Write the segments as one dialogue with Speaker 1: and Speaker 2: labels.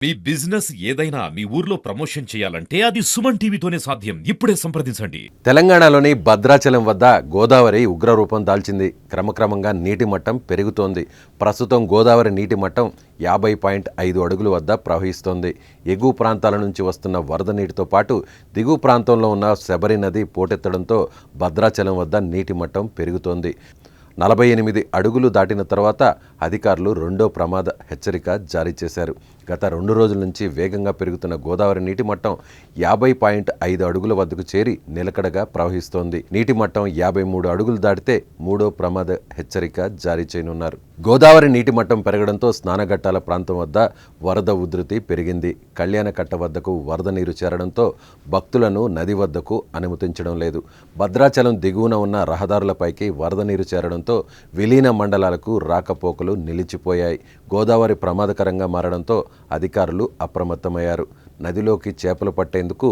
Speaker 1: మీ business ఏదైనా మీ ఊర్లో promotion చేయాలంటే అది సుమన్ టీవీతోనే సాధ్యం. ఇప్పుడే సంప్రదించండి.
Speaker 2: తెలంగాణలోని భద్రాచలం వద్ద గోదావరి ఉగ్రరూపం దాల్చింది. క్రమక్రమంగా నీటి మట్టం పెరుగుతోంది. ప్రస్తుతం గోదావరి నీటి మట్టం 50.5 అడుగుల వద్ద ప్రవహిస్తోంది. ఎగువ ప్రాంతాల నుంచి వస్తున్న వరద నీటితో పాటు దిగువ ప్రాంతంలో ఉన్న శబరి నది పోటెత్తడంతో భద్రాచలం వద్ద నీటి మట్టం పెరుగుతోంది. 48 అడుగులు దాటిన తర్వాత అధికారులు రెండో ప్రమాద హెచ్చరిక జారీ చేశారు. గత 2 రోజుల నుంచి వేగంగా పెరుగుతున్న గోదావరి నీటి మట్టం 50.5 అడుగుల వద్దకు చేరి నిలకడగా ప్రవహిస్తోంది. నీటి మట్టం 53 అడుగులు దాటితే మూడో ప్రమాద హెచ్చరిక జారీ చేయనున్నారు. గోదావరి నీటి మట్టం పెరగడంతో స్నానఘట్టాల ప్రాంతం వద్ద వరద ఉధృతి పెరిగింది. కళ్యాణకట్ట వద్దకు వరద నీరు చేరడంతో భక్తులను నది వద్దకు అనుమతించడం లేదు. భద్రాచలం దిగువన ఉన్న రహదారులపైకి వరద నీరు చేరడంతో విలీన మండలాలకు రాకపోకలు నిలిచిపోయాయి. గోదావరి ప్రమాదకరంగా మారడంతో అధికారులు అప్రమత్తమయ్యారు. నదిలోకి చేపలు పట్టేందుకు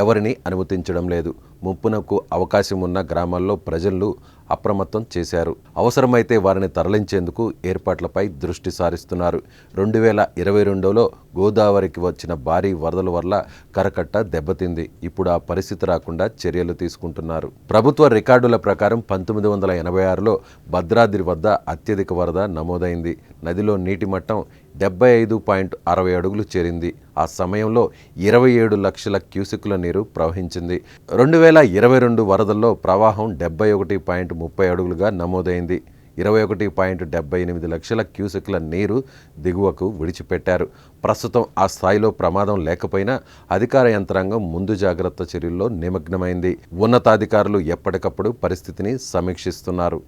Speaker 2: ఎవరిని అనుమతించడం లేదు. ముప్పునకు అవకాశం ఉన్న గ్రామాల్లో ప్రజలు అప్రమత్తం చేశారు. అవసరమైతే వారిని తరలించేందుకు ఏర్పాట్లపై దృష్టి సారిస్తున్నారు. 2022లో గోదావరికి వచ్చిన భారీ వరదల వల్ల కరకట్ట దెబ్బతింది. ఇప్పుడు ఆ పరిస్థితి రాకుండా చర్యలు తీసుకుంటున్నారు. ప్రభుత్వ రికార్డుల ప్రకారం 1986లో భద్రాద్రి వద్ద అత్యధిక వరద నమోదైంది. నదిలో నీటి మట్టం 75.60 అడుగులు చేరింది. ఆ సమయంలో 27 లక్షల క్యూసెక్కుల నీరు ప్రవహించింది. 2022 వరదల్లో ప్రవాహం 71.30 అడుగులుగా నమోదైంది. 21.78 లక్షల క్యూసెక్కుల నీరు దిగువకు విడిచిపెట్టారు. ప్రస్తుతం ఆ స్థాయిలో ప్రమాదం లేకపోయినా అధికార యంత్రాంగం ముందు జాగ్రత్త చర్యల్లో నిమగ్నమైంది. ఉన్నతాధికారులు ఎప్పటికప్పుడు పరిస్థితిని సమీక్షిస్తున్నారు.